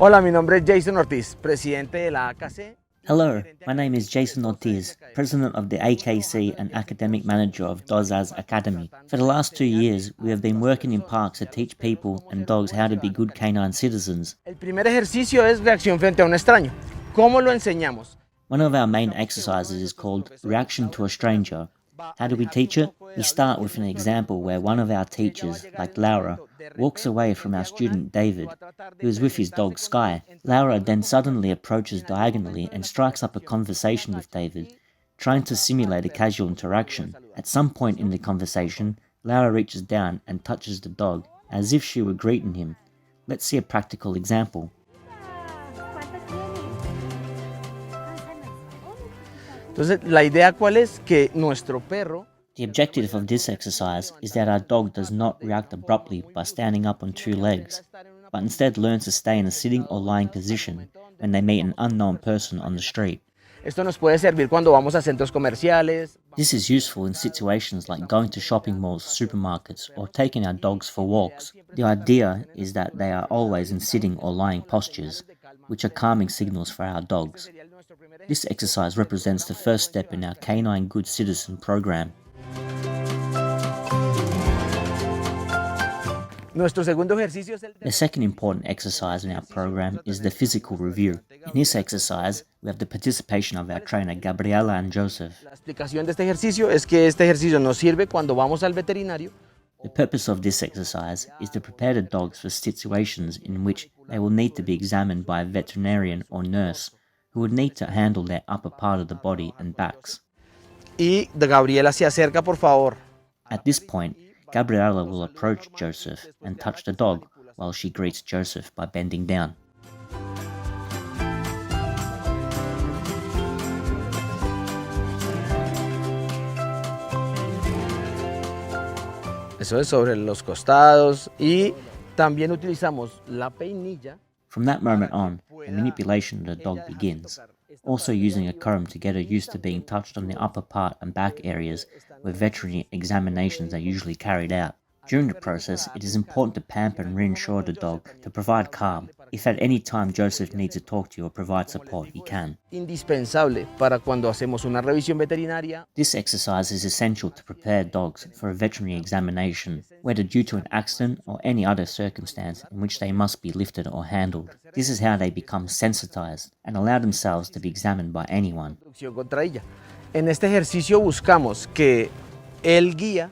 Hola, mi nombre es Jeison Ortiz, presidente de la AKC. Hello, my name is Jeison Ortiz, president of the AKC and academic manager of Dozaz Academy. For the last 2 years, we have been working in parks to teach people and dogs how to be good canine citizens. El primer ejercicio es reacción frente a un extraño. ¿Cómo lo enseñamos? One of our main exercises is called Reaction to a Stranger. How do we teach it? We start with an example where one of our teachers, like Laura, walks away from our student David, who is with his dog Sky. Laura then suddenly approaches diagonally and strikes up a conversation with David, trying to simulate a casual interaction. At some point in the conversation, Laura reaches down and touches the dog, as if she were greeting him. Let's see a practical example. Entonces, la idea cuál es que nuestro perro The objective of this exercise is that our dog does not react abruptly by standing up on 2 legs, but instead learns to stay in a sitting or lying position when they meet an unknown person on the street. Esto nos puede servir cuando vamos a centros comerciales. This is useful in situations like going to shopping malls, supermarkets, or taking our dogs for walks. The idea is that they are always in sitting or lying postures, which are calming signals for our dogs. This exercise represents the first step in our Canine Good Citizen program. Nuestro segundo ejercicio es el The second important exercise in our program is the physical review. In this exercise, we have the participation of our trainer Gabriela and Joseph. La explicación de este ejercicio es que este ejercicio nos sirve cuando vamos al veterinario. The purpose of this exercise is to prepare the dogs for situations in which they will need to be examined by a veterinarian or nurse, who would need to handle their upper part of the body and backs. Y Gabriela se acerca, por favor. At this point, Gabriela will approach Joseph and touch the dog while she greets Joseph by bending down. Eso es sobre los costados y también utilizamos la peinilla. From that moment on, the manipulation of the dog begins, also using a comb to get her used to being touched on the upper part and back areas where veterinary examinations are usually carried out. During the process, it is important to pamper and reassure the dog to provide calm. If at any time Joseph needs to talk to you or provide support, he can. Indispensable para cuando hacemos una revisión veterinaria. This exercise is essential to prepare dogs for a veterinary examination, whether due to an accident or any other circumstance in which they must be lifted or handled. This is how they become sensitized and allow themselves to be examined by anyone. Contra ella. En este ejercicio buscamos que el guía.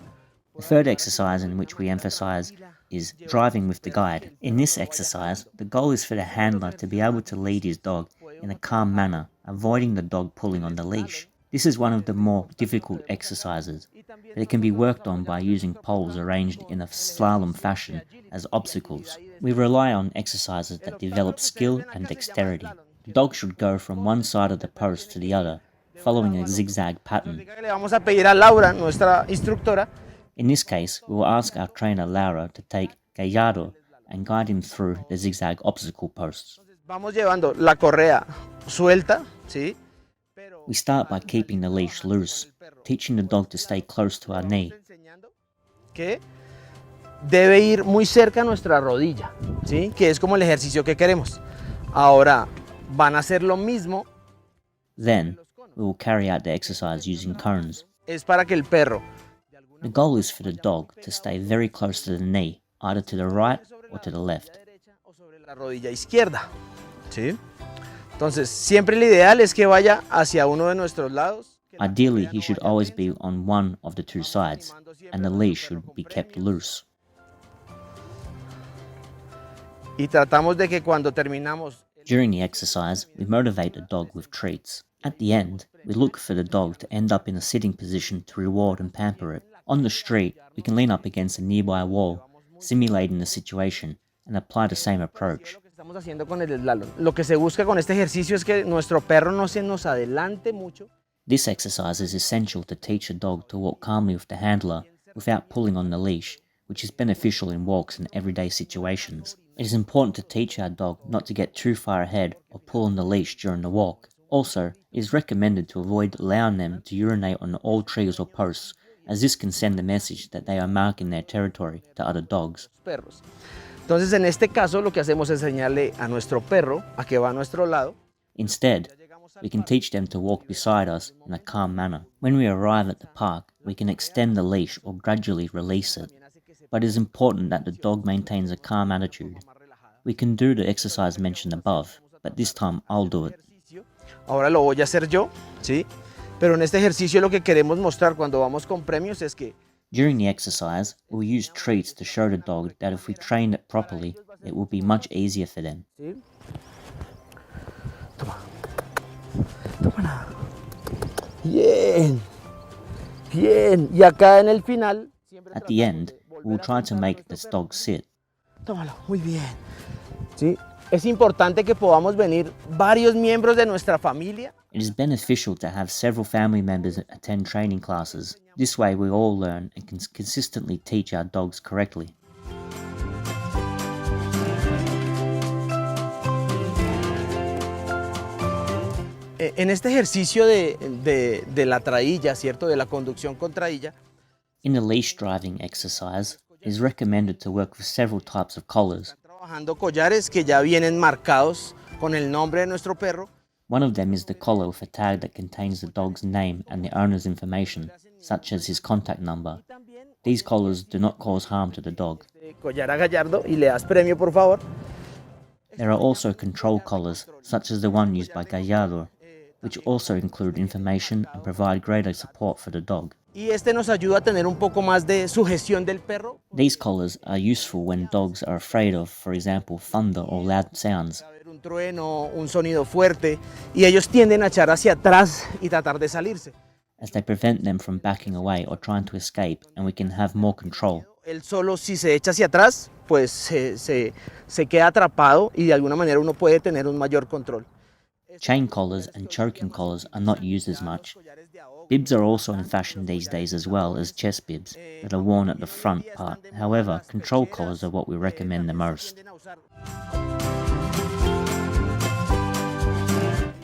The third exercise in which we emphasize is driving with the guide. In this exercise, the goal is for the handler to be able to lead his dog in a calm manner, avoiding the dog pulling on the leash. This is one of the more difficult exercises, but it can be worked on by using poles arranged in a slalom fashion as obstacles. We rely on exercises that develop skill and dexterity. The dog should go from one side of the post to the other, following a zigzag pattern. Le vamos a pedir a Laura, nuestra instructora. In this case, we will ask our trainer Laura to take Gallardo and guide him through the zigzag obstacle posts. Vamos llevando la correa suelta, ¿sí? We start by keeping the leash loose, teaching the dog to stay close to our knee. Que debe ir muy cerca a nuestra rodilla, ¿sí? Que es como el ejercicio que queremos. Ahora van a hacer lo mismo. Then, we will carry out the exercise using cones. Es para que el perro. The goal is for the dog to stay very close to the knee, either to the right or to the left. La rodilla izquierda, ¿sí? Entonces, siempre el ideal es que vaya hacia uno de nuestros lados. Ideally, he should always be on one of the 2 sides, and the leash should be kept loose. Y tratamos de que cuando terminamos. During the exercise, we motivate the dog with treats. At the end, we look for the dog to end up in a sitting position to reward and pamper it. On the street, we can lean up against a nearby wall, simulating the situation, and apply the same approach. Lo que se busca con este ejercicio es que nuestro perro no se nos adelante mucho. This exercise is essential to teach a dog to walk calmly with the handler without pulling on the leash, which is beneficial in walks and everyday situations. It is important to teach our dog not to get too far ahead or pull on the leash during the walk. Also, it is recommended to avoid allowing them to urinate on all trees or posts, as this can send the message that they are marking their territory to other dogs. Entonces, en este caso, lo que hacemos es enseñarle a nuestro perro a que va a nuestro lado. Instead, we can teach them to walk beside us in a calm manner. When we arrive at the park, we can extend the leash or gradually release it. But it is important that the dog maintains a calm attitude. We can do the exercise mentioned above, but this time I'll do it. Ahora lo voy a hacer yo, ¿sí? Pero en este ejercicio lo que queremos mostrar cuando vamos con premios es que During the exercise, we'll use treats to show the dog that if we train it properly, it will be much easier for them. ¿sí? Toma. Tómala. Bien. Bien. Y acá en el final... At the end, we'll try to make this dog sit. Tómalo. Muy bien. ¿Sí? Es importante que podamos venir varios miembros de nuestra familia. It is beneficial to have several family members attend training classes. This way we all learn and can consistently teach our dogs correctly. En este ejercicio de la trailla, ¿cierto? De la conducción con trailla. In the leash driving exercise, it is recommended to work with several types of collars. Trabajando collares que ya vienen marcados con el nombre de nuestro perro. One of them is the collar with a tag that contains the dog's name and the owner's information, such as his contact number. These collars do not cause harm to the dog. Collar a Gallardo y le das premio, por favor. There are also control collars, such as the one used by Gallardo, which also include information and provide greater support for the dog. Y este nos ayuda a tener un poco más de sugestión del perro. These collars are useful when dogs are afraid of, for example, thunder or loud sounds. Un trueno, un sonido fuerte, y ellos tienden a echar hacia atrás y tratar de salirse. As they prevent them from backing away or trying to escape, and we can have more control. Él solo, si se echa hacia atrás, pues se queda atrapado y de alguna manera uno puede tener un mayor control. Chain collars and choking collars are not used as much. Bibs are also in fashion these days as well as chest bibs that are worn at the front part. However, control collars are what we recommend the most.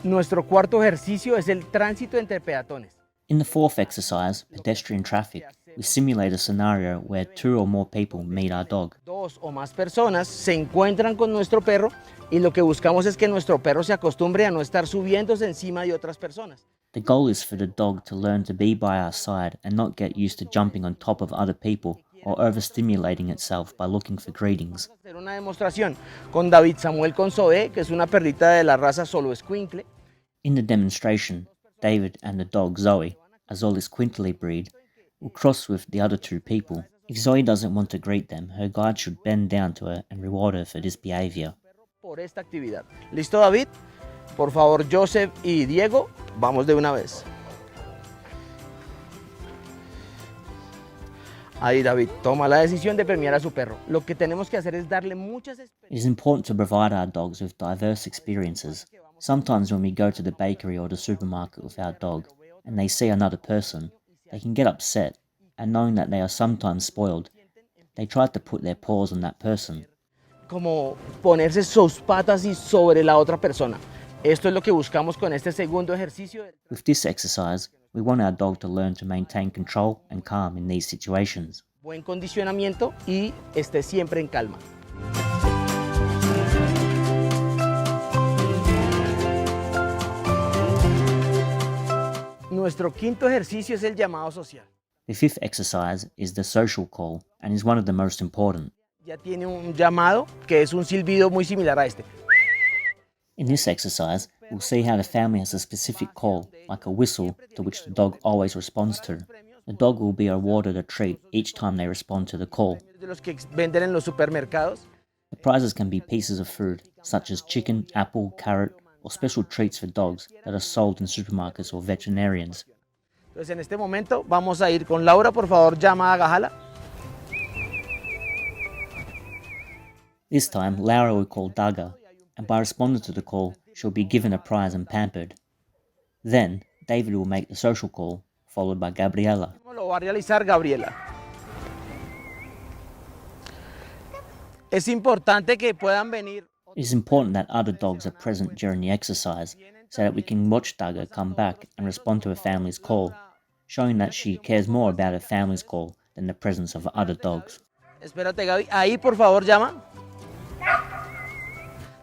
Nuestro cuarto ejercicio es el tránsito entre peatones. In the fourth exercise, pedestrian traffic, we simulate a scenario where 2 or more people meet our dog. 2 o más personas se encuentran con nuestro perro y lo que buscamos es que nuestro perro se acostumbre a no estar subiéndose encima de otras personas. The goal is for the dog to learn to be by our side and not get used to jumping on top of other people or overstimulating itself by looking for greetings. Vamos a hacer una demostración con David Samuel Consoé, que es una perrita de la raza Solo Escuincle. In the demonstration, David and the dog Zoe, a Zolis Quintile breed, will cross with the other 2 people. If Zoe doesn't want to greet them, her guide should bend down to her and reward her for this behavior. Por esta actividad. ¿Listo, David? Por favor, Joseph y Diego, vamos de una vez. Ahí, David, toma la decisión de premiar a su perro. Lo que tenemos que hacer es darle muchas It is important to provide our dogs with diverse experiences. Sometimes when we go to the bakery or the supermarket with our dog and they see another person, they can get upset, and knowing that they are sometimes spoiled, they try to put their paws on that person. como ponerse sus patas y sobre la otra persona. Esto es lo que buscamos con este segundo ejercicio. With this exercise, we want our dog to learn to maintain control and calm in these situations. Buen condicionamiento y esté siempre en calma. Nuestro quinto ejercicio es el llamado social. The fifth exercise is the social call and is one of the most important. Ya tiene un llamado que es un silbido muy similar a este. In this exercise, we'll see how the family has a specific call, like a whistle, to which the dog always responds to. The dog will be awarded a treat each time they respond to the call. De los que venden en los supermercados. The prizes can be pieces of food, such as chicken, apple, carrot, or special treats for dogs that are sold in supermarkets or veterinarians. Entonces en este momento vamos a ir con Laura, por favor, llama a Gajala. This time, Laura will call Daga, and by responding to the call, she'll be given a prize and pampered. Then, David will make the social call, followed by Gabriela. Lo va a realizar Gabriela. Es importante que puedan venir. It is important that other dogs are present during the exercise, so that we can watch Daga come back and respond to her family's call, showing that she cares more about her family's call than the presence of other dogs. Espérate, Gaby. Ahí, por favor, llama.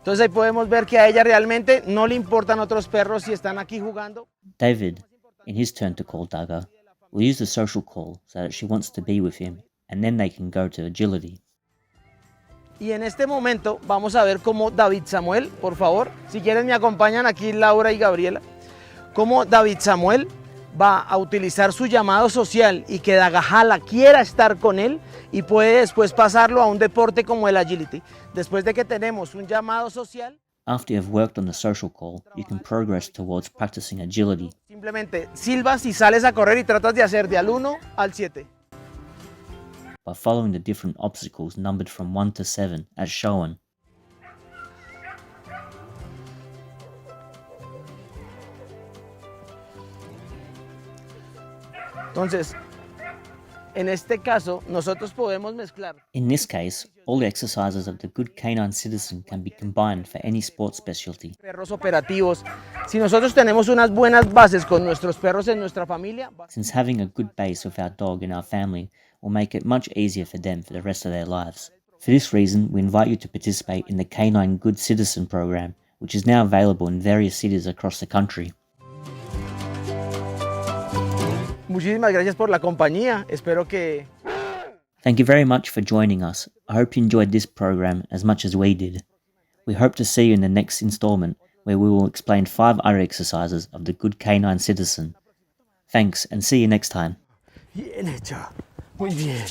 Entonces ahí podemos ver que a ella realmente no le importan otros perros si están aquí jugando. David, in his turn to call Daga, will use the social call so that she wants to be with him, and then they can go to agility. Y en este momento vamos a ver cómo David Samuel, por favor, si quieren me acompañan aquí Laura y Gabriela, cómo David Samuel va a utilizar su llamado social y que Dagajala quiera estar con él y puede después pasarlo a un deporte como el agility. Después de que tenemos un llamado social, After you've worked on the social call, you can progress towards practicing agility. simplemente silbas y sales a correr y tratas de hacer de al 1 al 7. By following the different obstacles numbered from 1 to 7 as shown. Entonces, en este caso, nosotros podemos mezclar In this case, all the exercises of the good canine citizen can be combined for any sport specialty. perros operativos. Si nosotros tenemos unas buenas bases con nuestros perros en nuestra familia, Since having a good base with our dog in our family will make it much easier for them for the rest of their lives. For this reason, we invite you to participate in the Canine Good Citizen program, which is now available in various cities across the country. muchísimas gracias por la compañía. Espero que Thank you very much for joining us. I hope you enjoyed this program as much as we did. We hope to see you in the next installment, where we will explain 5 other exercises of the good canine citizen. Thanks, and see you next time. bien hecho. Muy bien.